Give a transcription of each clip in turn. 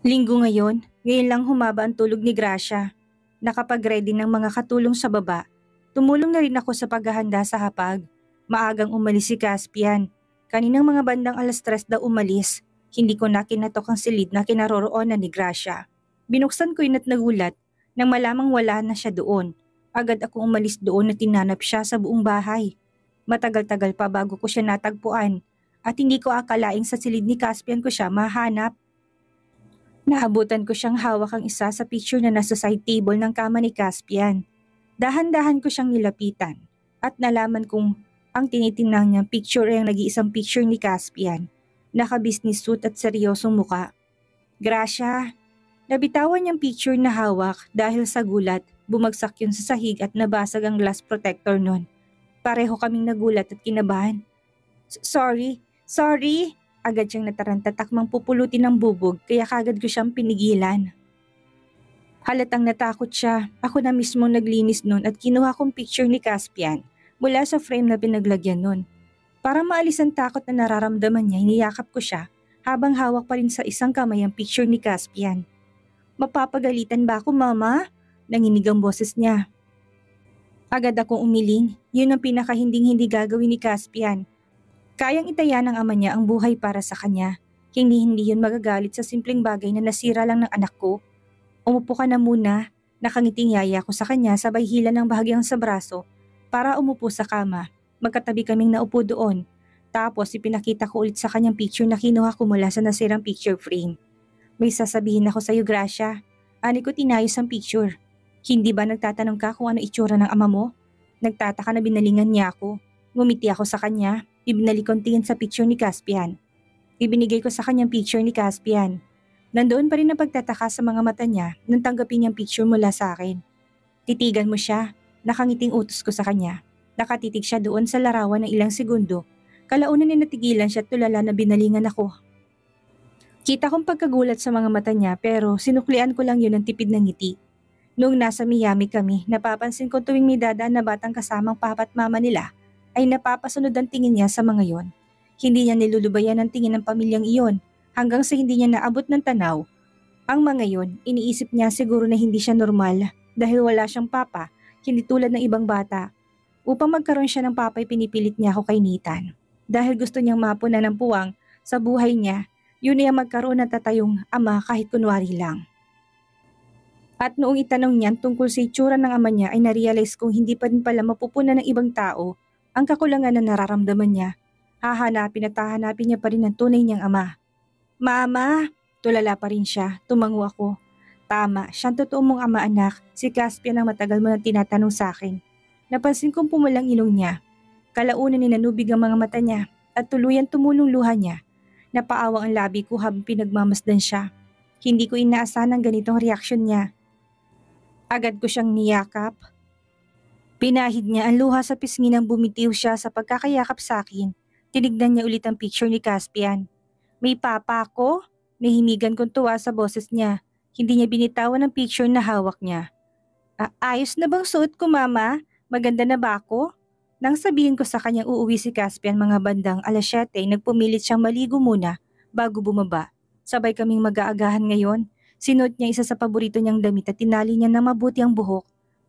Linggo ngayon lang humaba ang tulog ni Gracia. Nakapag-ready ng mga katulong sa baba. Tumulong na rin ako sa paghahanda sa hapag. Maagang umalis si Caspian. Kaninang mga bandang 3:00 daw umalis. Hindi ko na kinatok ang silid na kinaroroonan ni Gracia. Binuksan ko yun at nagulat nang malamang wala na siya doon. Agad akong umalis doon at tinanap siya sa buong bahay. Matagal-tagal pa bago ko siya natagpuan at hindi ko akalaing sa silid ni Caspian ko siya mahanap. Naabutan ko siyang hawak ang isa sa picture na nasa side table ng kama ni Caspian. Dahan-dahan ko siyang nilapitan at nalaman kong ang tinitingnan niyang picture ay ang nag-iisang picture ni Caspian. Naka-business suit at seryosong muka. Gracia, nabitawan niyang picture na hawak dahil sa gulat, bumagsak yun sa sahig at nabasag ang glass protector nun. Pareho kaming nagulat at kinabahan. Sorry, sorry! Agad siyang natarantatak mang pupulutin ng bubog kaya kagad ko siyang pinigilan. Halatang natakot siya. Ako na mismo naglinis nun at kinuha kong picture ni Caspian mula sa frame na pinaglagyan nun. Para maalis ang takot na nararamdaman niya, iniyakap ko siya habang hawak pa rin sa isang kamay ang picture ni Caspian. Mapapagalitan ba ako, Mama? Nanginig ang boses niya. Agad akong umiling. Yun ang pinakahinding-hindi gagawin ni Caspian. Kayang itaya ng ama niya ang buhay para sa kanya. Hindi yun magagalit sa simpleng bagay na nasira lang ng anak ko. Umupo ka na muna. Nakangiting yaya ko sa kanya sabay hila ng bahagyang sa braso para umupo sa kama. Magkatabi kaming naupo doon. Tapos ipinakita ko ulit sa kanyang picture na kinuha ko mula sa nasirang picture frame. May sasabihin ako sa iyo, Gracia. Ani ko tinayos ang picture. Hindi ba nagtatanong ka kung ano itsura ng ama mo? Nagtataka na binalingan niya ako. Ngumiti ako sa kanya. Ibinalik kong tingin sa picture ni Caspian. Ibinigay ko sa kanyang picture ni Caspian. Nandoon pa rin ang pagtataka sa mga mata niya nang tanggapin niyang picture mula sa akin. Titigan mo siya. Nakangiting utos ko sa kanya. Nakatitig siya doon sa larawan ng ilang segundo. Kalaunan ni natigilan siya at tulala na binalingan ako. Kita kong pagkagulat sa mga mata niya pero sinuklian ko lang yun ng tipid ng ngiti. Noong nasa Miami kami, napapansin ko tuwing may dadaan na batang kasamang papa at mama nila, ay napapasunod ang tingin niya sa mga yon. Hindi niya nilulubayan ang tingin ng pamilyang iyon hanggang sa hindi niya naabot ng tanaw. Ang mga yon, iniisip niya siguro na hindi siya normal dahil wala siyang papa, hindi tulad ng ibang bata. Upang magkaroon siya ng papa ay pinipilit niya ako kay Nathan. Dahil gusto niyang mapunan ng puwang sa buhay niya, yun ay ang magkaroon ng tatayong ama kahit kunwari lang. At noong itanong niyan tungkol sa itsura ng ama niya ay narealize kong hindi pa rin pala mapupunan ng ibang tao ang kakulangan na nararamdaman niya. Hahanapin at hahanapin niya pa rin ang tunay niyang ama. Mama! Tulala pa rin siya. Tumango ako. Tama, siyang totoo mong ama anak. Si Caspian ang matagal mo nang tinatanong sa akin. Napansin kong pumulang ilong niya. Kalaunan ni nanubig ang mga mata niya at tuluyan tumulong luha niya. Napaawang ang labi ko habang pinagmamasdan siya. Hindi ko inaasahan ang ganitong reaksyon niya. Agad ko siyang niyakap. Pinahid niya ang luha sa pisngi nang bumitiw siya sa pagkakayakap sa akin. Tinignan niya ulit ang picture ni Caspian. May papa ako? Nahimigan kong tuwa sa boses niya. Hindi niya binitawan ang picture na hawak niya. Ayos na bang suot ko, Mama? Maganda na ba ako? Nang sabihin ko sa kanyang uuwi si Caspian mga bandang 7:00, nagpumilit siyang maligo muna bago bumaba. Sabay kaming mag-aagahan ngayon. Sinuot niya isa sa paborito niyang damit at tinali niya na mabuti ang buhok.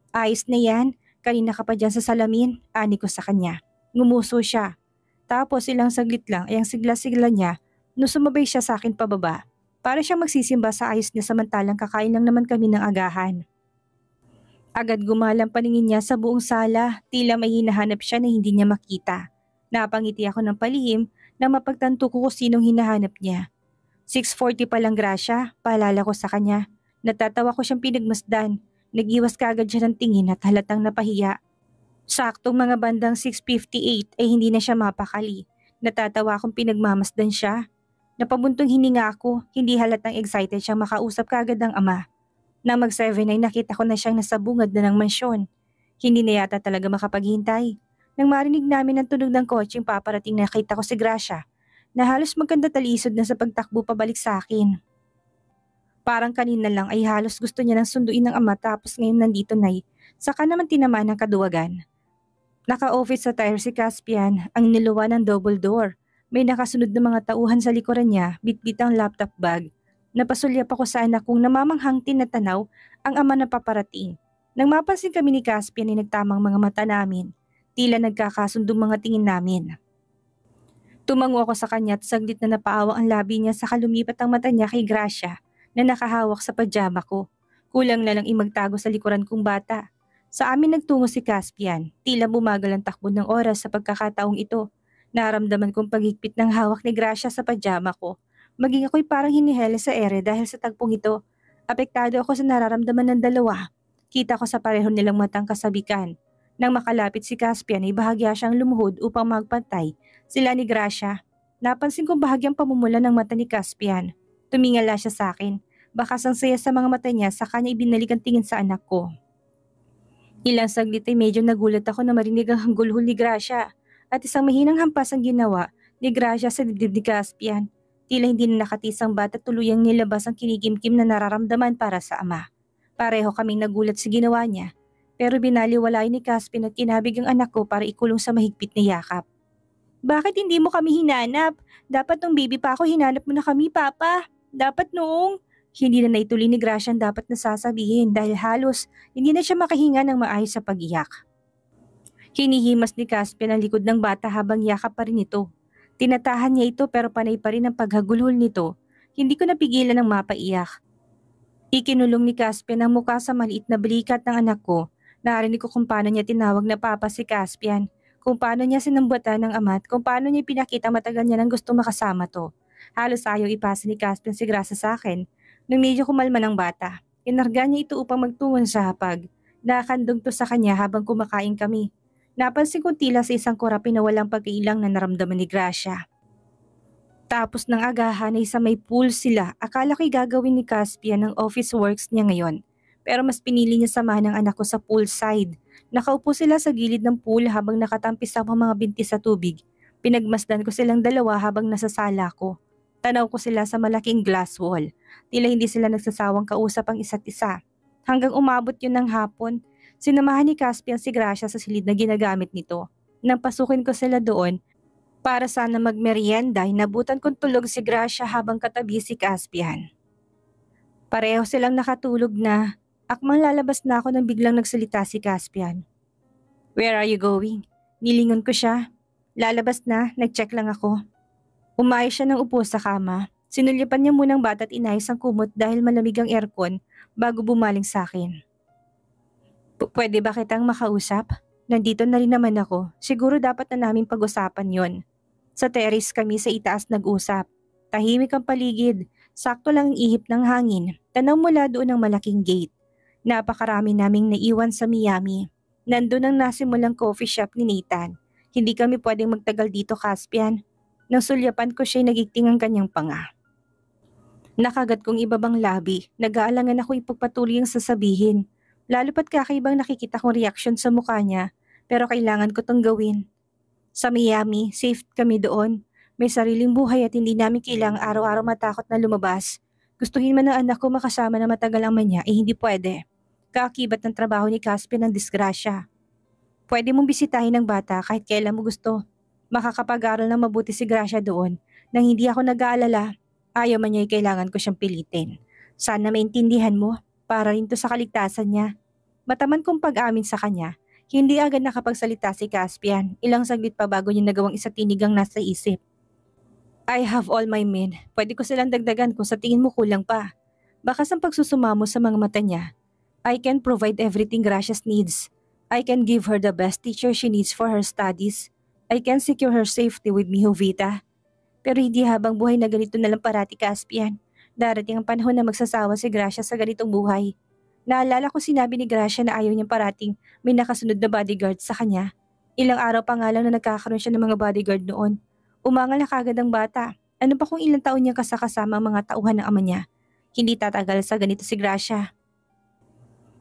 Ayos na yan. Kanina ka pa dyan sa salamin, ani ko sa kanya. Ngumuso siya. Tapos ilang saglit lang ay ang sigla-sigla niya nung sumabay siya sa akin pababa. Para siyang magsisimba sa ayos niya samantalang kakain lang naman kami ng agahan. Agad gumalang paningin niya sa buong sala, tila may hinahanap siya na hindi niya makita. Napangiti ako ng palihim na mapagtanto ko kung sinong hinahanap niya. 6:40 pa lang, Gracia, paalala ko sa kanya. Natatawa ko siyang pinagmasdan. Nag-iwas kaagad siya ng tingin at halatang napahiya. Saktong mga bandang 6:58 ay hindi na siya mapakali. Natatawa akong pinagmamasdan siya. Napabuntong hininga ako, hindi halatang excited siyang makausap kaagad ng ama. Na mag-7 ay nakita ko na siyang nasa bungad na ng mansyon. Hindi na yata talaga makapaghintay. Nang marinig namin ang tunog ng kotseng paparating nakita ko si Gracia na halos magkanda talisod na sa pagtakbo pabalik sa akin. Parang kanina lang ay halos gusto niya nang sunduin ng ama tapos ngayon nandito na saka naman tinamaan ng kaduwagan. Naka-office attire si Caspian, ang niluwa ng double door. May nakasunod na mga tauhan sa likuran niya, bitbit ang laptop bag. Napasulyap ako sa anak kong namamanghang tinatanaw ang ama na paparating. Nang mapansin kami ni Caspian ay nagtamang mga mata namin. Tila nagkakasundong mga tingin namin. Tumango ako sa kanya at saglit na napaawa ang labi niya sa lumipat ang mata niya kay Gracia na nakahawak sa pajama ko. Kulang na lang imagtago sa likuran kong bata. Sa amin nagtungo si Caspian. Tila bumagal ang takbo ng oras sa pagkakataong ito. Naramdaman kong paghigpit ng hawak ni Gracia sa pajama ko. Maging ako'y parang hinihele sa ere dahil sa tagpong ito. Apektado ako sa nararamdaman ng dalawa. Kita ko sa pareho nilang matang kasabikan. Nang makalapit si Caspian ay bahagya siyang lumuhod upang magpantay sila ni Gracia. Napansin kong bahagyang pamumula ng mata ni Caspian. Tumingala siya sa akin. Bakas ang saya sa mga mata niya sa kanya ibinalik ang tingin sa anak ko. Ilang saglit ay medyo nagulat ako na marinig ang hanggulhol ni Gracia at isang mahinang hampas ang ginawa ni Gracia sa dibdib ni Caspian. Tila hindi na nakatisang bata tuluyang nilabas ang kinigimkim na nararamdaman para sa ama. Pareho kaming nagulat sa ginawa niya. Pero binaliwalay ni Caspian at kinabig ang anak ko para ikulong sa mahigpit na yakap. Bakit hindi mo kami hinanap? Dapat nung baby pa ako hinanap mo na kami, Papa. Dapat noong... Hindi na naituloy ni Gracia ang dapat nasasabihin dahil halos hindi na siya makahinga ng maayos sa pag-iyak. Hinihimas ni Caspian ang likod ng bata habang yakap pa rin ito. Tinatahan niya ito pero panay pa rin ang paghagulhol nito. Hindi ko napigilan ng mapaiyak. Ikinulong ni Caspian ang muka sa maliit na balikat ng anak ko. Narinig ko kung paano niya tinawag na Papa si Caspian, kung paano niya sinambatan ng ama at kung paano niya pinakita matagal niya nang gusto makasama to. Halos ayaw ipasa ni Caspian si Gracia sa akin. Nung medyo kumalma ng bata, inarga niya ito upang magtungon sa hapag. Nakakandong to sa kanya habang kumakain kami. Napansin kong tila sa isang korapin na walang pagkailang na naramdaman ni Gracia. Tapos ng agahan ay sa may pool sila, akala ko'y gagawin ni Caspian ang office works niya ngayon. Pero mas pinili niya samahan ng anak ko sa poolside. Nakaupo sila sa gilid ng pool habang nakatampis ang mga binti sa tubig. Pinagmasdan ko silang dalawa habang nasa sala ko. Tanaw ko sila sa malaking glass wall. Tila hindi sila nagsasawang kausap ang isa't isa. Hanggang umabot yun ng hapon, sinamahan ni Caspian si Gracia sa silid na ginagamit nito. Nang pasukin ko sila doon, para sana magmerienda ay nabutan kong tulog si Gracia habang katabi si Caspian. Pareho silang nakatulog na. Akmang lalabas na ako nang biglang nagsalita si Caspian. Where are you going? Nilingon ko siya. Lalabas na, nag-check lang ako. Umayos siya ng upo sa kama. Sinulyapan niya munang bata at inayos ang kumot dahil malamig ang aircon bago bumaling sa akin. Pwede ba kitang makausap? Nandito na rin naman ako. Siguro dapat na namin pag-usapan yon. Sa terrace kami sa itaas nag-usap. Tahimik ang paligid. Sakto lang ang ihip ng hangin. Tanaw mula doon ang malaking gate. Napakarami naming naiwan sa Miami. Nandun ang nasimulang coffee shop ni Nathan. Hindi kami pwedeng magtagal dito, Caspian. Nang sulyapan ko siya'y nagigting ang kanyang panga. Nakagat kong ibabang labi, nag-aalangan ako ipagpatuloy ang sasabihin. Lalo pat kakaibang nakikita kong reaksyon sa mukha niya, pero kailangan ko tong gawin. Sa Miami, safe kami doon. May sariling buhay at hindi namin kailangang araw-araw matakot na lumabas. Gustuhin man ng anak ko makasama na matagal ang manya, hindi pwede. Kaakibat ng trabaho ni Caspian ng disgrasya. Pwede mong bisitahin ng bata kahit kailan mo gusto. Makakapag-aral ng mabuti si Gracia doon nang hindi ako nag-aalala. Ayaw man niya ay kailangan ko siyang pilitin. Sana maintindihan mo, para rin to sa kaligtasan niya. Mataman kong pag-amin sa kanya, hindi agad nakapagsalita si Caspian. Ilang saglit pa bago niya nagawang isa tinigang nasa isip. I have all my men. Pwede ko silang dagdagan kung sa tingin mo kulang pa. Bakas ang pagsusumamo sa mga mata niya. I can provide everything Gracia's needs. I can give her the best teacher she needs for her studies. I can secure her safety with me, Jovita. Pero hindi habang buhay na ganito na lang parati, Caspian. Darating ang panahon na magsasawa si Gracia sa ganitong buhay. Naalala ko sinabi ni Gracia na ayaw niyang parating may nakasunod na bodyguard sa kanya. Ilang araw pa nga lang na nagkakaroon siya ng mga bodyguard noon. Umangal na kagad ang bata. Ano pa kung ilang taon niya kasama ang mga tauhan ng ama niya? Hindi tatagal sa ganito si Gracia.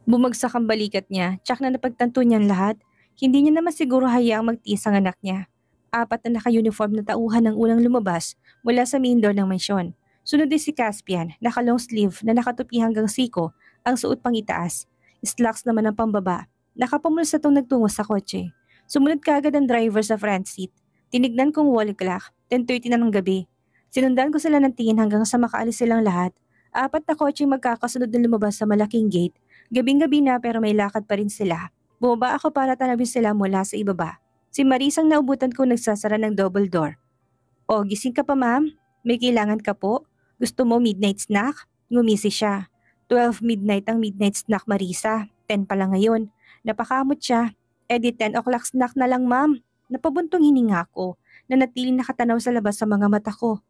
Bumagsak ang balikat niya, tsak na napagtanto niyan lahat. Hindi niya naman siguro hayaang magtiis ang anak niya. 4 na naka-uniform na tauhan ang unang lumabas mula sa main door ng mansyon. Sunod din si Caspian, naka-long sleeve na nakatupi hanggang siko, ang suot pang itaas. Slacks naman ang pambaba. Nakapamulsa itong nagtungo sa kotse. Sumunod kaagad ang driver sa front seat. Tinignan kong wall clock, 10:30 na ng gabi. Sinundan ko sila ng tingin hanggang sa makaalis silang lahat Apat na kotseng magkakasunod na lumabas sa malaking gate. Gabing-gabi na pero may lakad pa rin sila. Bumaba ako para tanawin sila mula sa ibaba. Si Marisang naubutan ko nagsasara ng double door. O, gising ka pa ma'am? May kailangan ka po? Gusto mo midnight snack? Ngumisi siya. 12 midnight ang midnight snack Marisa. 10 pa lang ngayon. Napakamot siya. Di 10 o'clock snack na lang ma'am. Napabuntong hininga ko. Nanatiling nakatanaw sa labas sa mga mata ko.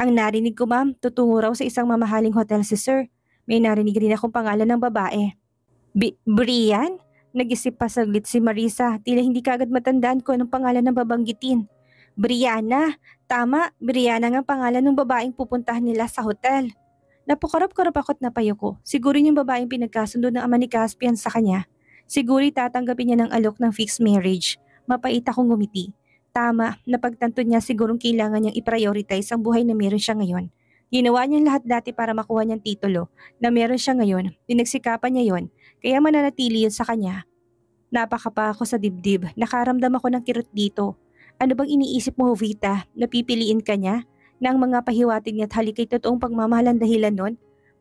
Ang narinig ko ma'am, tutungo raw sa isang mamahaling hotel si sir. May narinig rin akong pangalan ng babae. Brian? Nag-isip pa saglit si Marisa. Tila hindi kaagad matandaan ko anong pangalan ng babanggitin. Brianna. Tama, Brianna nga pangalan ng babaeng pupuntahan nila sa hotel. Napukarap-karap ako't napayo ko. Siguro yung babaeng pinagkasundo ng ama ni Caspian sa kanya. Siguro tatanggapin niya ng alok ng fixed marriage. Mapait akong ngumiti. Tama, napagtanto niya sigurong kailangan niyang i-prioritize ang buhay na meron siya ngayon. Ginawa niyang lahat dati para makuha niyang titulo na meron siya ngayon. Pinagsikapan niya yon, kaya mananatili yun sa kanya. Napakapa ako sa dibdib, nakaramdam ako ng kirot dito. Ano bang iniisip mo, Vita? Napipiliin ka niya? Na ang mga pahiwatig niya't halikay totoong pagmamahalan dahilan nun?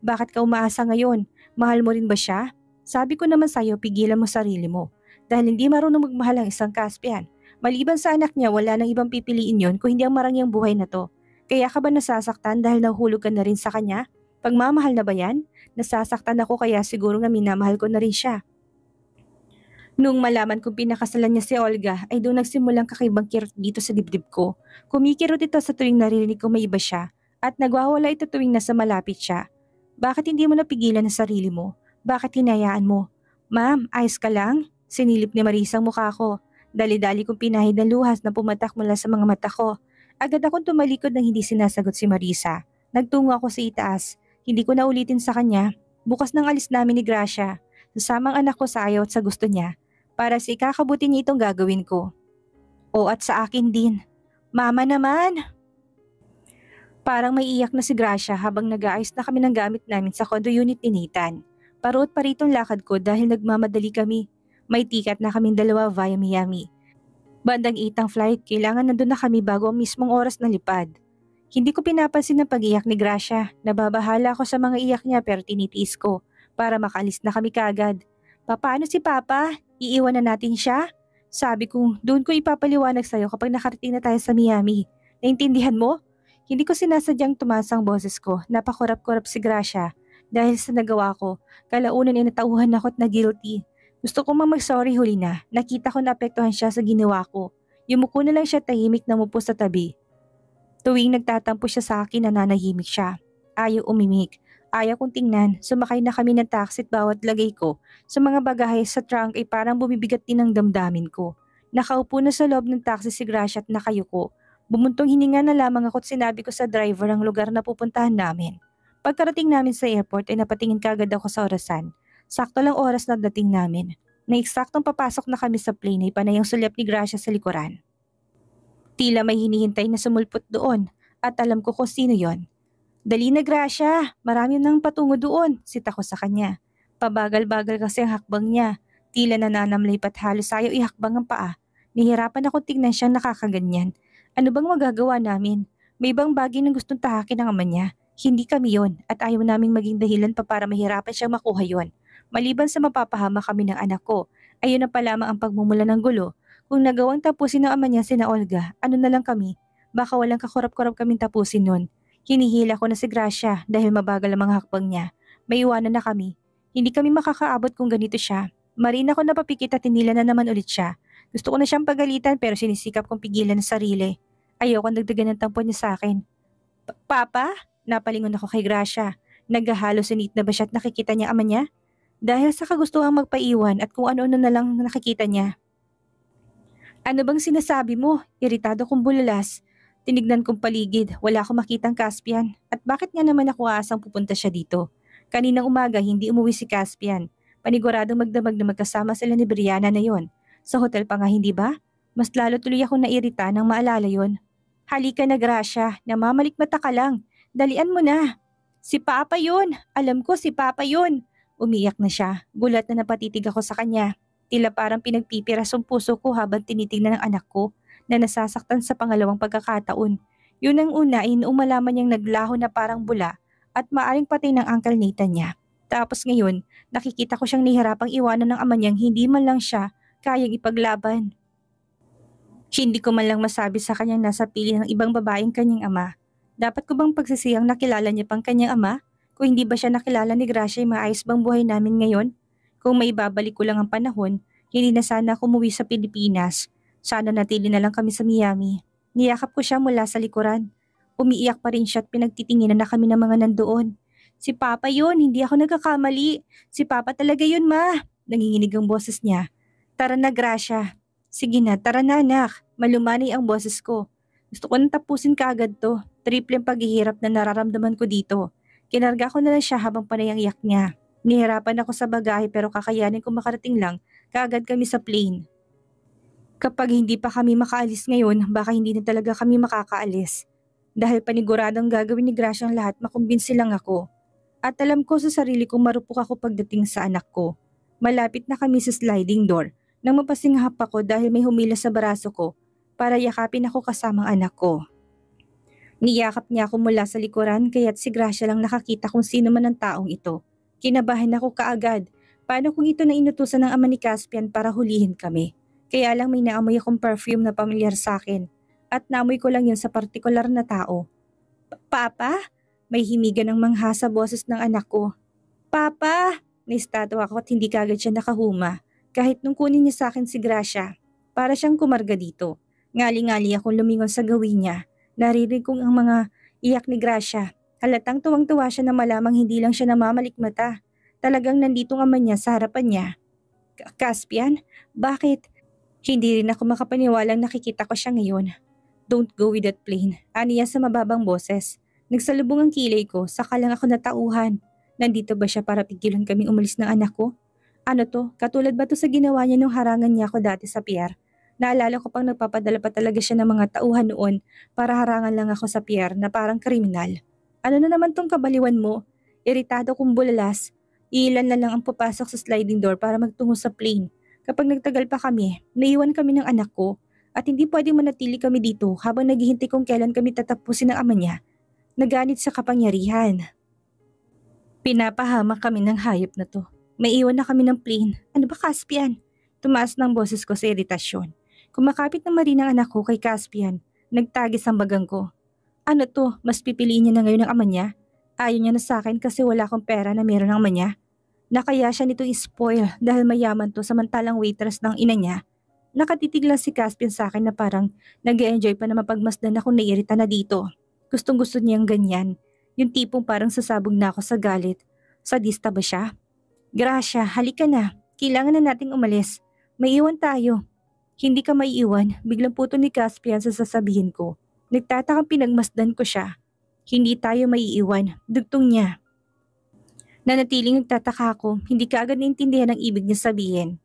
Bakit ka umaasa ngayon? Mahal mo rin ba siya? Sabi ko naman sa'yo, pigilan mo sarili mo. Dahil hindi marunong magmahal ang isang Caspian. Maliban sa anak niya, wala nang ibang pipiliin yon kung hindi ang marangyang buhay na to. Kaya ka ba nasasaktan dahil nahulog ka na rin sa kanya? Pagmamahal na ba yan? Nasasaktan ako kaya siguro nga minamahal ko na rin siya. Nung malaman kong pinakasalan niya si Olga ay doon nagsimulang kakaibang kirot dito sa dibdib ko. Kumikirot ito sa tuwing naririnig ko may iba siya at nagwawala ito tuwing nasa malapit siya. Bakit hindi mo napigilan ang sarili mo? Bakit hinayaan mo? Ma'am, ayos ka lang? Sinilip ni Marisa ang mukha ko. Dali-dali kong pinahid ng luhas na pumatak mula sa mga mata ko. Agad akong tumalikod nang hindi sinasagot si Marisa. Nagtungo ako sa itaas. Hindi ko na ulitin sa kanya. Bukas ng alis namin ni Gracia. Sasamang anak ko sa ayaw at sa gusto niya. Para sa ikakabuti niya itong gagawin ko. O at sa akin din. Mama naman! Parang may iyak na si Gracia habang nag-aayos na kami ng gamit namin sa condo unit ni Nathan. Parot pa ritong lakad ko dahil nagmamadali kami. May ticket na kaming dalawa via Miami. Bandang 8 ang flight, kailangan nandun na kami bago ang mismong oras ng lipad. Hindi ko pinapansin ang pag-iyak ni Gracia. Nababahala ako sa mga iyak niya pero tinitiis ko para makalis na kami kaagad. Paano si Papa? Iiwan na natin siya? Sabi ko, doon ko ipapaliwanag sa'yo kapag nakarating na tayo sa Miami. Naintindihan mo? Hindi ko sinasadyang tumaas ang boses ko. Napakurap-kurap si Gracia. Dahil sa nagawa ko, kalaunan ay natauhan ako at na guilty. Gusto ko mag-sorry huli na. Nakita ko na apektuhan siya sa ginawa ko. Yumuko na lang siya tahimik na mupo sa tabi. Tuwing nagtatampo siya sa akin, nananahimik siya. Ayaw umimik. Ayaw kong tingnan. Sumakay na kami ng taxi at bawat lagay ko sa mga bagahe sa trunk ay parang bumibigat din ang damdamin ko. Nakaupo na sa loob ng taxi si Gracia at nakayuko. Bumuntong hininga na lamang ako at sinabi ko sa driver ang lugar na pupuntahan namin. Pagkarating namin sa airport ay napatingin kagad ako sa orasan. Sakto lang oras na dating namin. Na eksaktong papasok na kami sa plane ay panay ang sulyap ni Gracia sa likuran. Tila may hinihintay na sumulpot doon at alam ko kung sino yon. Dali na Gracia, marami nang patungo doon, sita ko sa kanya. Pabagal-bagal kasi ang hakbang niya. Tila nananamlay pat halos ayaw ihakbang ang paa. Nihirapan ako tignan siyang nakakaganyan. Ano bang magagawa namin? May ibang bagay na gustong tahakin ng ama niya. Hindi kami yon at ayaw naming maging dahilan pa para mahirapan siyang makuha yon. Maliban sa mapapahama kami ng anak ko, ayun na pa lamang ang pagmumula ng gulo. Kung nagawang tapusin ng ama niya sina Olga, ano na lang kami? Baka walang kakurap-kurap kaming tapusin nun. Hinihila ko na si Gracia dahil mabagal ang mga hakbang niya. May iwanan na kami. Hindi kami makakaabot kung ganito siya. Marina ko napapikit at tinila na naman ulit siya. Gusto ko na siyang pagalitan pero sinisikap kong pigilan ang sarili. Ayoko dagdagan ng tampo niya sa akin. Papa? Napalingon ako kay Gracia. Naghahalo sinit na ba siya at nakikita niya ama niya? Dahil sa kagustuhang magpaiwan at kung ano-ano na lang nakikita niya. Ano bang sinasabi mo? Iritado kong bulalas. Tinignan kong paligid, wala akong makitang Caspian. At bakit nga naman ako aasang pupunta siya dito? Kaninang umaga hindi umuwi si Caspian. Paniguradong magdamag na magkasama sila ni Brianna na yon. Sa hotel pa nga hindi ba? Mas lalo tuloy akong nairita nang maalala yon. Halika na Gracia, namamalikmata ka lang. Dalian mo na. Si Papa yun, alam ko si Papa yun. Umiyak na siya, gulat na napatitig ako sa kanya. Tila parang pinagpipiras ang puso ko habang tinitignan ng anak ko na nasasaktan sa pangalawang pagkakataon. Yun ang una ay noong malaman niyang naglaho na parang bula at maaring patay ng Uncle Nathan niya. Tapos ngayon, nakikita ko siyang nahihirapang iwanan ng ama niyang hindi man lang siya kayang ipaglaban. Hindi ko man lang masabi sa kanyang nasa pili ng ibang babaeng kanyang ama. Dapat ko bang pagsisiyang nakilala niya pang kanyang ama? Kung hindi ba siya nakilala ni Gracia, maayos bang buhay namin ngayon? Kung may babalik ko lang ang panahon, hindi na sana ako umuwi sa Pilipinas. Sana natili na lang kami sa Miami. Niyakap ko siya mula sa likuran. Umiiyak pa rin siya at pinagtitinginan na kami ng mga nandoon. Si Papa yun, hindi ako nagkakamali. Si Papa talaga yun, Ma. Nanginginig ang boses niya. Tara na, Gracia. Sige na, tara na anak. Malumanay ang boses ko. Gusto ko nang tapusin kaagad to. Triple ang paghihirap na nararamdaman ko dito. Kinarga ko na lang siya habang panay ang iyak niya. Nihirapan ako sa bagahe pero kakayanin ko makarating lang kaagad kami sa plane. Kapag hindi pa kami makaalis ngayon, baka hindi na talaga kami makakaalis. Dahil paniguradong gagawin ni Gracia ang lahat, makumbinsi lang ako. At alam ko sa sarili kong marupok ako pagdating sa anak ko. Malapit na kami sa sliding door nang mapasinghap ako dahil may humila sa baraso ko para yakapin ako kasamang anak ko. Niyakap niya ako mula sa likuran kaya't si Gracia lang nakakita kung sino man ang taong ito. Kinabahan ako kaagad. Paano kung ito na inutusan ng ama ni Caspian para hulihin kami? Kaya lang may naamoy akong perfume na pamilyar sa akin at naamoy ko lang yun sa partikular na tao. Papa? May himigan ng mangha sa boses ng anak ko. Papa! Naistatwa ako at hindi kagad siya nakahuma. Kahit nung kunin niya sa akin si Gracia, para siyang kumarga dito. Ngali-ngali akong lumingon sa gawin niya. Naririnig kong ang mga iyak ni Gracia. Halatang tuwang-tuwa siya na malamang hindi lang siya namamalikmata. Talagang nandito ang ama niya sa harapan niya. Caspian? Bakit? Hindi rin ako makapaniwalang nakikita ko siya ngayon. Don't go with that plane. Aniya sa mababang boses. Nagsalubong ang kilay ko, saka lang ako natauhan. Nandito ba siya para pigilan kaming umalis ng anak ko? Ano to? Katulad ba to sa ginawa niya nung harangan niya ako dati sa pier? Naalala ko pang nagpapadala pa talaga siya ng mga tauhan noon para harangan lang ako sa pier na parang kriminal. Ano na naman tong kabaliwan mo? Iritado kong bulalas. Ilan na lang ang papasok sa sliding door para magtungo sa plane. Kapag nagtagal pa kami, naiwan kami ng anak ko at hindi pwedeng manatili kami dito habang naghihintay kung kailan kami tatapusin ng ama niya. Naganit sa kapangyarihan. Pinapahamak kami ng hayop na to. May iwan na kami ng plane. Ano ba, Caspian? Tumaas ng boses ko sa iritasyon. Kumakapit na marin ang anak ko kay Caspian. Nagtagis ang bagang ko. Ano to? Mas pipiliin niya na ngayon ang ama niya? Ayaw niya na sa akin kasi wala akong pera na meron ng ama niya. Nakaya siya nito i-spoil dahil mayaman to samantalang waitress ng ina niya. Nakatitig lang si Caspian sa akin na parang nag-e-enjoy pa na mapagmasdan akong naiirita na dito. Gustong gusto niyang ganyan. Yung tipong parang sasabog na ako sa galit. Sadista ba siya? Gracia, halika na. Kailangan na nating umalis. May iwan tayo. Hindi ka maiiwan, biglang puto ni Caspian sa sasabihin ko. Nagtatakang pinagmasdan ko siya. Hindi tayo maiiwan, dugtong niya. Nanatiling nagtataka ako, hindi ka agad naintindihan ang ibig niya sabihin.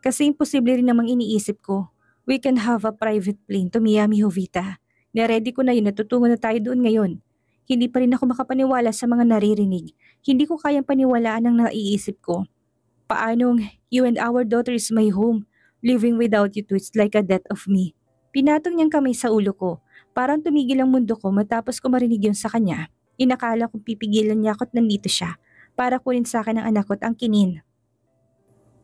Kasi imposible rin namang iniisip ko. We can have a private plane to Miami, Jovita. Naready ko na yun, natutungo na tayo doon ngayon. Hindi pa rin ako makapaniwala sa mga naririnig. Hindi ko kayang paniwalaan ang naiisip ko. Paanong, you and our daughter is my home. Living without you two is like a death of me. Pinatong niyang kamay sa ulo ko. Parang tumigil ang mundo ko matapos ko marinig yun sa kanya. Inakala kong pipigilan niya ako at nandito siya para kunin sa akin ang anak ko at ang kinin.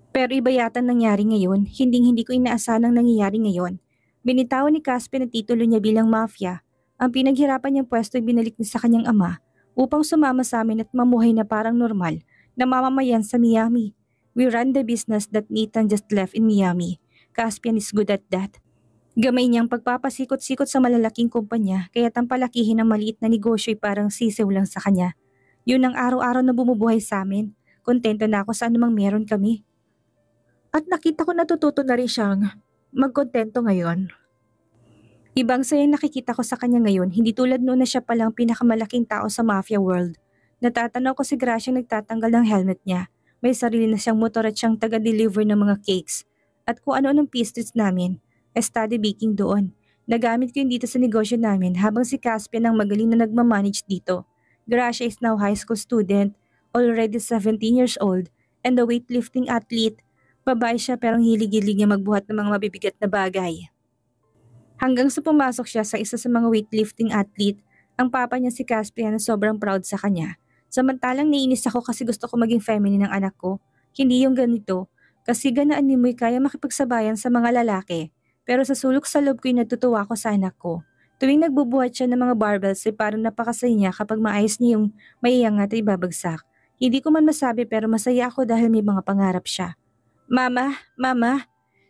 Pero iba yata nangyari ngayon, hindi ko inaasahan ang nangyayari ngayon. Binitawan ni Caspian ang titulo niya bilang mafia. Ang pinaghirapan niyang pwesto ay binalik niya sa kanyang ama upang sumama sa amin at mamuhay na parang normal na mamamayan sa Miami. We run the business that Nathan just left in Miami. Caspian is good at that. Gamay niyang pagpapasikot-sikot sa malalaking kumpanya kaya tampalakihin ang maliit na negosyo ay parang sisiw lang sa kanya. Yun ang araw-araw na bumubuhay sa amin. Kontento na ako sa anumang meron kami. At nakita ko natututo na rin siyang magkontento ngayon. Ibang sayang nakikita ko sa kanya ngayon, hindi tulad noon na siya palang pinakamalaking tao sa mafia world. Natatanaw ko si Gracia nagtatanggal ng helmet niya. May sarili na siyang motor at siyang taga-deliver ng mga cakes. At kung ano-anong pastries namin, study baking doon. Nagamit ko yun dito sa negosyo namin habang si Caspian ang magaling na nagmamanage dito. Gracia is now high school student, already 17 years old, and a weightlifting athlete. Babae siya pero hilig-hilig niya magbuhat ng mga mabibigat na bagay. Hanggang sa pumasok siya sa isa sa mga weightlifting athlete Ang papa niya si Caspian na sobrang proud sa kanya. Samantalang naiinis ako kasi gusto ko maging feminine ng anak ko. Hindi yung ganito. Kasi ganaan ni Moy kaya makipagsabayan sa mga lalaki. Pero sa sulok sa loob ko'y natutuwa ko sa anak ko. Tuwing nagbubuhat siya ng mga barbells ay parang napakasaya niya kapag maayos niya yung maiangat ay babagsak. Hindi ko man masabi pero masaya ako dahil may mga pangarap siya. Mama,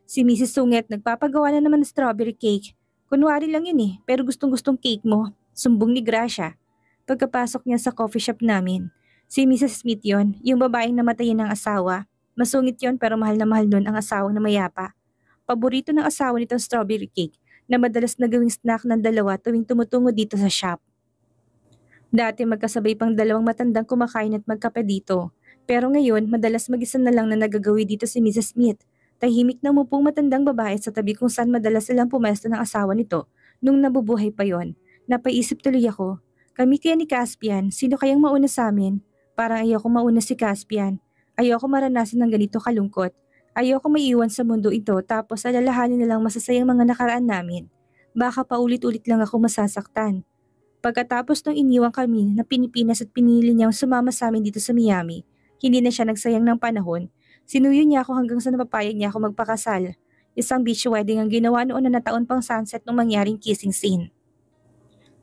si Mrs. Sungit nagpapagawa na naman ng strawberry cake. Kunwari lang yun pero gustong-gustong cake mo. Sumbong ni Gracia. Pagkapasok niya sa coffee shop namin. Si Mrs. Smith yon, yung babaeng namatayin ng asawa. Masungit yon pero mahal na mahal nun ang asawang na mayapa. Paborito ng asawa nitong strawberry cake na madalas na gawing snack ng dalawa tuwing tumutungo dito sa shop. Dati magkasabay pang dalawang matandang kumakain at magkape dito. Pero ngayon, madalas mag-isa na lang na nagagawi dito si Mrs. Smith. Tahimik na mupong matandang babae sa tabi kung saan madalas silang pumesto ng asawa nito nung nabubuhay pa yon. Napaisip tuloy ako, kami kaya ni Caspian, sino kayang mauna sa amin? Parang ayoko mauna si Caspian. Ayoko maranasan ng ganito kalungkot. Ayoko maiiwan sa mundo ito tapos alalahanin nilang masasayang mga nakaraan namin. Baka paulit-ulit lang ako masasaktan. Pagkatapos nung iniwan kami na Pinipinas at pinili niyang sumama sa amin dito sa Miami, hindi na siya nagsayang ng panahon. Sinuyo niya ako hanggang sa napapayag niya ako magpakasal. Isang beach wedding ang ginawa noon na nataon pang sunset nung mangyaring kissing scene.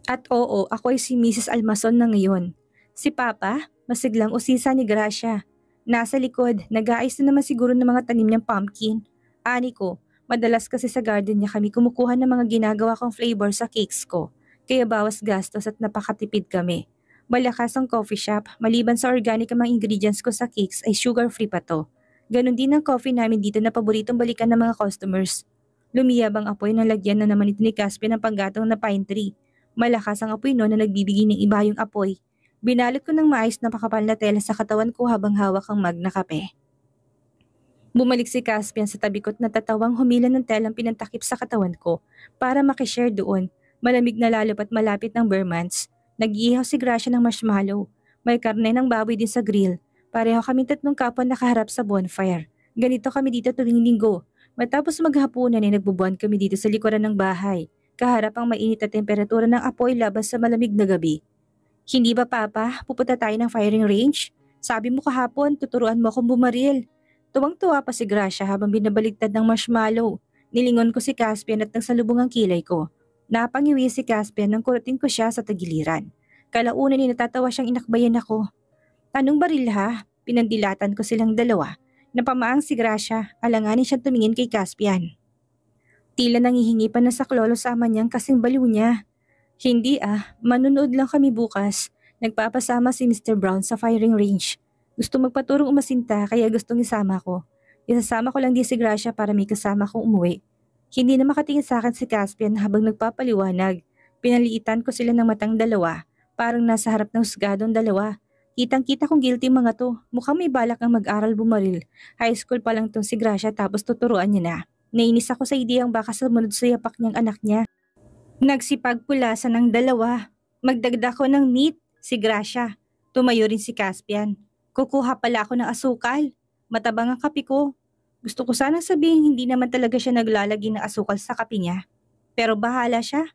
At oo, ako ay si Mrs. Almason na ngayon. Si Papa, masiglang usisa ni Gracia. Nasa likod, nag-aayos na naman siguro ng mga tanim niyang pumpkin. Ani ko, madalas kasi sa garden niya kami kumukuha ng mga ginagawa kong flavor sa cakes ko. Kaya bawas gastos at napakatipid kami. Malakas ang coffee shop, maliban sa organic ang mga ingredients ko sa cakes ay sugar-free pa to. Ganon din ang coffee namin dito na paboritong balikan ng mga customers. Lumiyab ang apoy na lagyan na naman ito ni Caspian ng panggatong na pine tree. Malakas ang apoy no na nagbibigay ng iba yung apoy. Binalot ko ng maayos na pakapal na tela sa katawan ko habang hawak ang mug na kape. Bumalik si Caspian sa tabi ko at natatawang humila ng telang pinantakip sa katawan ko para makishare doon. Malamig na lalo at malapit ng Burmans. Nag-iihaw si Gracia ng marshmallow. May karne ng baboy din sa grill. Pareho kami tatlong kapwa nakaharap sa bonfire. Ganito kami dito tuwing linggo. Matapos maghapunan ay nagbubuan kami dito sa likuran ng bahay. Kaharap ang mainit na temperatura ng apoy laban sa malamig na gabi. Hindi ba Papa, pupunta tayo ng firing range? Sabi mo kahapon, tuturuan mo akong bumaril. Tuwang-tuwa pa si Gracia habang binabaligtad ng marshmallow. Nilingon ko si Caspian at nagsalubong ang kilay ko. Napangiwi si Caspian nang kurutin ko siya sa tagiliran. Kalaunan ni natatawa siyang inakbayan ako. Anong baril ha? Pinandilatan ko silang dalawa. Napamaang si Gracia, alanganin siyang tumingin kay Caspian. Tila nangihingi pa na sa klolo sa ama niyang kasing baliw niya. Hindi manunood lang kami bukas. Nagpapasama si Mr. Brown sa firing range. Gusto magpaturong umasinta kaya gustong isama ko. Isasama ko lang din si Gracia para may kasama kong umuwi. Hindi na makatingin sa akin si Caspian habang nagpapaliwanag. Pinaliitan ko sila ng matang dalawa. Parang nasa harap ng husgadong dalawa. Kitang-kita kong guilty mga to. Mukhang may balak ang mag-aral bumaril. High school pa lang tong si Gracia tapos tuturuan niya na. Nainis ako sa ideyang baka sumunod sa yapak niyang anak niya. Nagsipagpulasan ng dalawa. Magdagdag ko ng meat, si Gracia. Tumayo rin si Caspian. Kukuha pala ako ng asukal. Matabang ang kape ko. Gusto ko sanang sabihin hindi naman talaga siya naglalagay ng asukal sa kape niya. Pero bahala siya.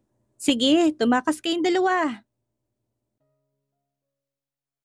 Sige, tumakas kayong dalawa.